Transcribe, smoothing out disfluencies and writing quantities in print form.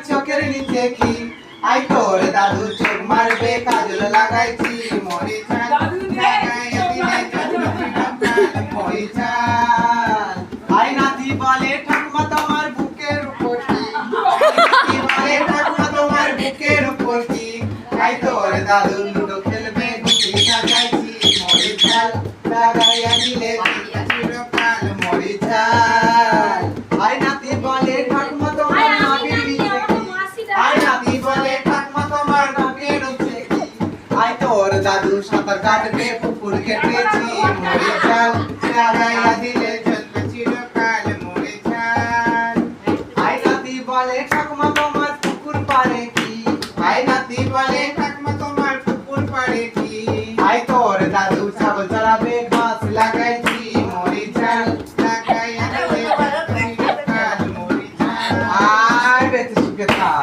চোখের নিচে কি আই তোর দাদু চোখ মারবে কাজল লাগাইছি মরিচা লাগাইয়া দিলে মরিচা আই নাতি বলে ঠাকুমা তোমার বুকের উপর কি বলে ঠাকুমা তোমার বুকের উপর কি আই তোর দাদু লুডো খেলবে গুটি লাগাইছি মরিচা লাগাইয়া দিলে চিরকাল মরিচা আই নাতি বলে ঠাকুমা তোমার নাবির নিচে আই নাতি বলে ঠাকুমা তোমার নাবির নিচে আই তোর দাদু সাঁতার কাটবে পুকুর কেটেছি মরিচা লাগাইয়া দিলে চলবে চিরকাল মরিচা আই নাতি বলে ঠাকুমা তোমার পুকুর পারে কি আই নাতি বলে ঠাকুমা তোমার পুকুর পারে কি আই তোর দাদু ছাগল চড়াবে ঘাস লাগাইছি মরিচা লাগাইয়া দিলে চিরকাল মরিচা আই বেঁচে সুখে থাক।